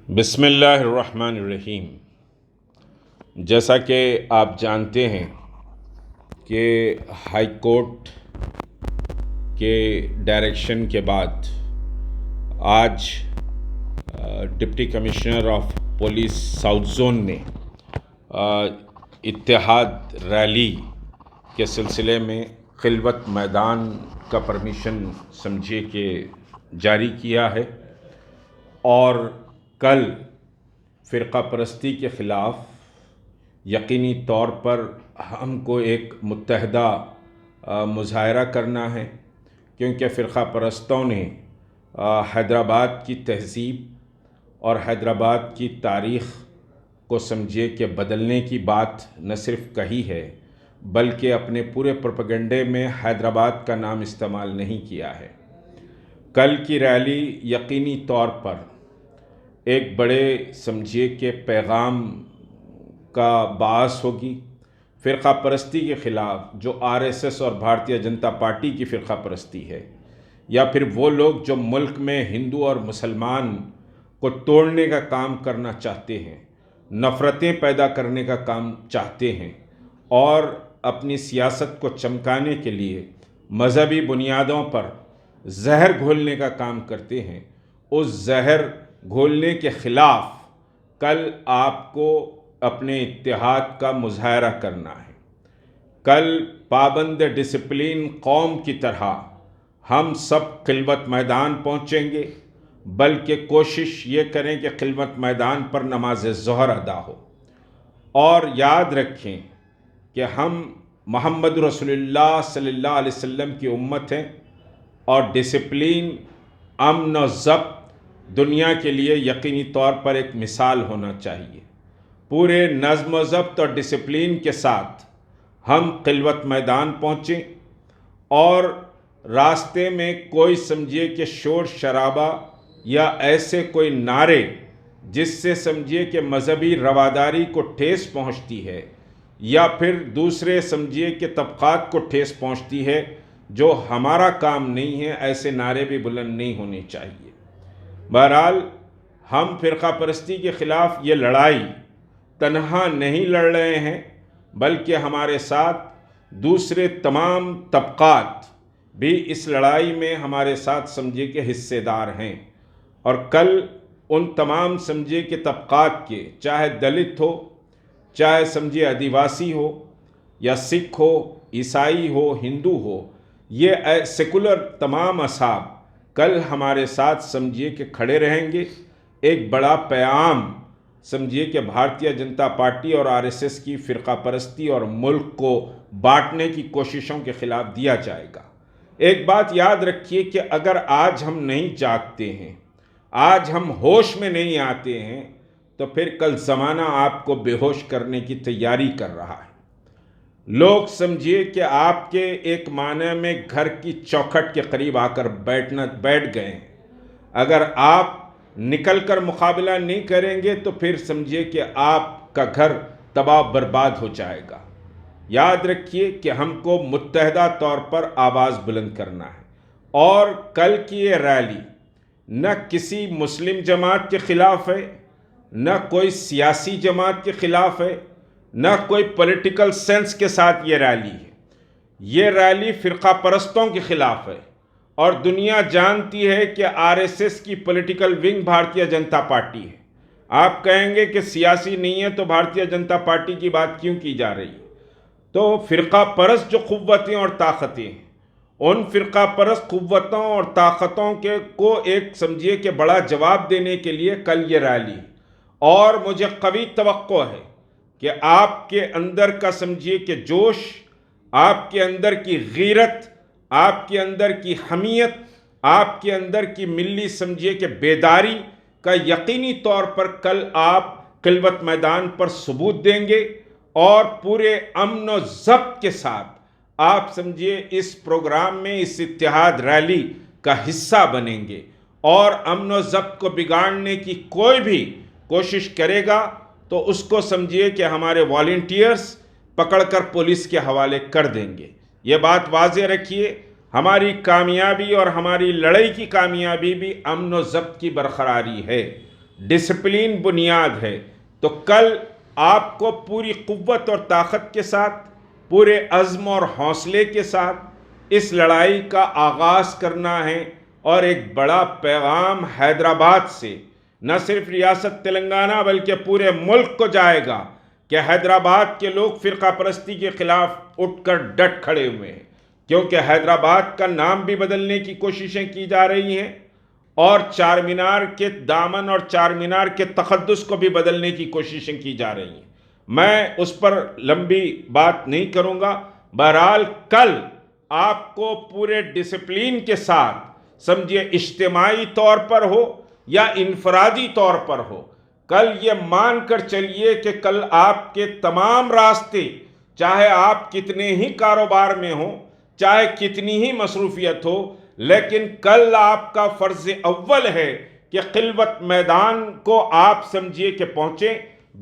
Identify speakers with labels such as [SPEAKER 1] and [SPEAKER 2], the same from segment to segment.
[SPEAKER 1] بسم اللہ الرحمن الرحیم۔ جیسا کہ آپ جانتے ہیں کہ ہائی کورٹ کے ڈائریکشن کے بعد آج deputy commissioner of police south zone نے اتحاد ریلی کے سلسلے میں خلوت میدان کا پرمیشن سمجھے کہ جاری کیا ہے، اور کل فرقہ پرستی کے خلاف یقینی طور پر ہم کو ایک متحدہ مظاہرہ کرنا ہے، کیونکہ فرقہ پرستوں نے حیدرآباد کی تہذیب اور حیدرآباد کی تاریخ کو سمجھے کہ بدلنے کی بات نہ صرف کہی ہے بلکہ اپنے پورے پروپیگنڈے میں حیدرآباد کا نام استعمال نہیں کیا ہے۔ کل کی ریلی یقینی طور پر ایک بڑے سمجھیے کہ پیغام کا باعث ہوگی۔ فرقہ پرستی کے خلاف جو RSS اور بھارتیہ جنتا پارٹی کی فرقہ پرستی ہے، یا پھر وہ لوگ جو ملک میں ہندو اور مسلمان کو توڑنے کا کام کرنا چاہتے ہیں، نفرتیں پیدا کرنے کا کام چاہتے ہیں اور اپنی سیاست کو چمکانے کے لیے مذہبی بنیادوں پر زہر گھولنے کا کام کرتے ہیں، اس زہر گھولنے کے خلاف کل آپ کو اپنے اتحاد کا مظاہرہ کرنا ہے۔ کل پابند ڈسپلین قوم کی طرح ہم سب خلوت میدان پہنچیں گے، بلکہ کوشش یہ کریں کہ خلوت میدان پر نماز ظہر ادا ہو، اور یاد رکھیں کہ ہم محمد رسول اللہ صلی اللہ علیہ وسلم کی امت ہیں، اور ڈسپلین، امن و ضبط دنیا کے لیے یقینی طور پر ایک مثال ہونا چاہیے۔ پورے نظم و ضبط اور ڈسپلین کے ساتھ ہم خلوت میدان پہنچیں، اور راستے میں کوئی سمجھیے کہ شور شرابہ یا ایسے کوئی نعرے جس سے سمجھیے کہ مذہبی رواداری کو ٹھیس پہنچتی ہے یا پھر دوسرے سمجھیے کہ طبقات کو ٹھیس پہنچتی ہے، جو ہمارا کام نہیں ہے، ایسے نعرے بھی بلند نہیں ہونے چاہیے۔ بہرحال ہم فرقہ پرستی کے خلاف یہ لڑائی تنہا نہیں لڑ رہے ہیں، بلکہ ہمارے ساتھ دوسرے تمام طبقات بھی اس لڑائی میں ہمارے ساتھ سمجھے کہ حصے دار ہیں، اور کل ان تمام سمجھے کہ طبقات کے، چاہے دلت ہو، چاہے سمجھے آدیواسی ہو، یا سکھ ہو، عیسائی ہو، ہندو ہو، یہ سیکولر تمام اصحاب کل ہمارے ساتھ سمجھیے کہ کھڑے رہیں گے۔ ایک بڑا پیام سمجھیے کہ بھارتیہ جنتا پارٹی اور RSS کی فرقہ پرستی اور ملک کو بانٹنے کی کوششوں کے خلاف دیا جائے گا۔ ایک بات یاد رکھیے کہ اگر آج ہم نہیں جاگتے ہیں، آج ہم ہوش میں نہیں آتے ہیں، تو پھر کل زمانہ آپ کو بے ہوش کرنے کی تیاری کر رہا ہے۔ لوگ سمجھیے کہ آپ کے ایک معنی میں گھر کی چوکھٹ کے قریب آ کر بیٹھ گئے ہیں۔ اگر آپ نکل کر مقابلہ نہیں کریں گے تو پھر سمجھیے کہ آپ کا گھر تباہ برباد ہو جائے گا۔ یاد رکھیے کہ ہم کو متحدہ طور پر آواز بلند کرنا ہے، اور کل کی یہ ریلی نہ کسی مسلم جماعت کے خلاف ہے، نہ کوئی سیاسی جماعت کے خلاف ہے، نہ کوئی پولیٹیکل سینس کے ساتھ یہ ریلی ہے۔ یہ ریلی فرقہ پرستوں کے خلاف ہے، اور دنیا جانتی ہے کہ RSS کی political wing Bharatiya Janata party ہے۔ آپ کہیں گے کہ سیاسی نہیں ہے تو بھارتیہ جنتا پارٹی کی بات کیوں کی جا رہی ہے؟ تو فرقہ پرست جو قوتیں اور طاقتیں ہیں، ان فرقہ پرست قوتوں اور طاقتوں کو ایک سمجھیے کہ بڑا جواب دینے کے لیے کل یہ ریلی، اور مجھے قوی توقع ہے کہ آپ کے اندر کا سمجھیے کہ جوش، آپ کے اندر کی غیرت، آپ کے اندر کی حمیت، آپ کے اندر کی ملی سمجھیے کہ بیداری کا یقینی طور پر کل آپ خلوت میدان پر ثبوت دیں گے، اور پورے امن و ضبط کے ساتھ آپ سمجھیے اس پروگرام میں، اس اتحاد ریلی کا حصہ بنیں گے، اور امن و ضبط کو بگاڑنے کی کوئی بھی کوشش کرے گا تو اس کو سمجھیے کہ ہمارے والنٹیئرز پکڑ کر پولیس کے حوالے کر دیں گے۔ یہ بات واضح رکھیے، ہماری کامیابی اور ہماری لڑائی کی کامیابی بھی امن و ضبط کی برقراری ہے۔ ڈسپلین بنیاد ہے، تو کل آپ کو پوری قوت اور طاقت کے ساتھ، پورے عزم اور حوصلے کے ساتھ اس لڑائی کا آغاز کرنا ہے، اور ایک بڑا پیغام حیدرآباد سے نہ صرف ریاست تلنگانہ بلکہ پورے ملک کو جائے گا کہ حیدرآباد کے لوگ فرقہ پرستی کے خلاف اٹھ کر ڈٹ کھڑے ہوئے ہیں، کیونکہ حیدرآباد کا نام بھی بدلنے کی کوششیں کی جا رہی ہیں، اور چار مینار کے دامن اور چار مینار کے تقدس کو بھی بدلنے کی کوششیں کی جا رہی ہیں۔ میں اس پر لمبی بات نہیں کروں گا۔ بہرحال کل آپ کو پورے ڈسپلین کے ساتھ، سمجھے اجتماعی طور پر ہو یا انفرادی طور پر ہو، کل یہ مان کر چلیے کہ کل آپ کے تمام راستے، چاہے آپ کتنے ہی کاروبار میں ہوں، چاہے کتنی ہی مصروفیت ہو، لیکن کل آپ کا فرض اول ہے کہ خلوت میدان کو آپ سمجھیے کہ پہنچیں۔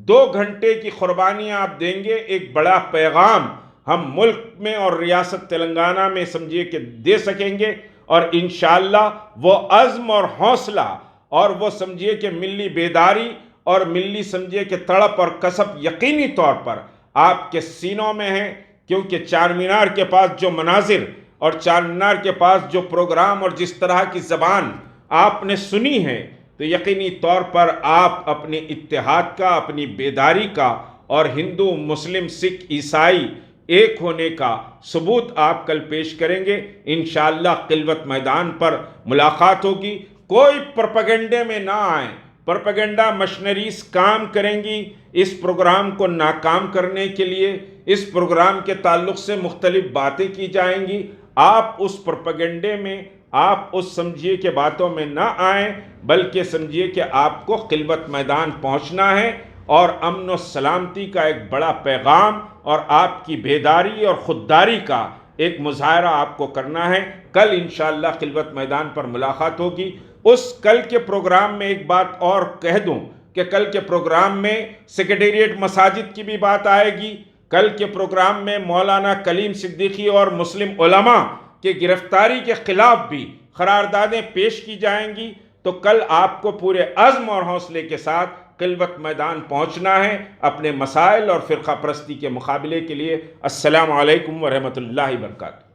[SPEAKER 1] 2 گھنٹے کی قربانیاں آپ دیں گے، ایک بڑا پیغام ہم ملک میں اور ریاست تلنگانہ میں سمجھیے کہ دے سکیں گے، اور انشاءاللہ وہ عزم اور حوصلہ اور وہ سمجھیے کہ ملی بیداری اور ملی سمجھیے کہ تڑپ اور کسب یقینی طور پر آپ کے سینوں میں ہیں، کیونکہ چار مینار کے پاس جو مناظر اور چار مینار کے پاس جو پروگرام اور جس طرح کی زبان آپ نے سنی ہے، تو یقینی طور پر آپ اپنے اتحاد کا، اپنی بیداری کا اور ہندو مسلم سکھ عیسائی ایک ہونے کا ثبوت آپ کل پیش کریں گے۔ انشاءاللہ خلوت میدان پر ملاقات ہوگی۔ کوئی پروپیگنڈے میں نہ آئیں، پروپیگنڈا مشنریز کام کریں گی اس پروگرام کو ناکام کرنے کے لیے، اس پروگرام کے تعلق سے مختلف باتیں کی جائیں گی۔ آپ اس پروپیگنڈے میں، آپ اس سمجھیے کہ باتوں میں نہ آئیں، بلکہ سمجھیے کہ آپ کو خلوت میدان پہنچنا ہے، اور امن و سلامتی کا ایک بڑا پیغام اور آپ کی بیداری اور خودداری کا ایک مظاہرہ آپ کو کرنا ہے۔ کل انشاءاللہ خلوت میدان پر ملاقات ہوگی۔ اس کل کے پروگرام میں ایک بات اور کہہ دوں کہ کل کے پروگرام میں سیکریٹریٹ مساجد کی بھی بات آئے گی۔ کل کے پروگرام میں مولانا کلیم صدیقی اور مسلم علماء کے گرفتاری کے خلاف بھی قراردادیں پیش کی جائیں گی۔ تو کل آپ کو پورے عزم اور حوصلے کے ساتھ خلوت میدان پہنچنا ہے اپنے مسائل اور فرقہ پرستی کے مقابلے کے لیے۔ السلام علیکم ورحمۃ اللہ وبرکاتہ۔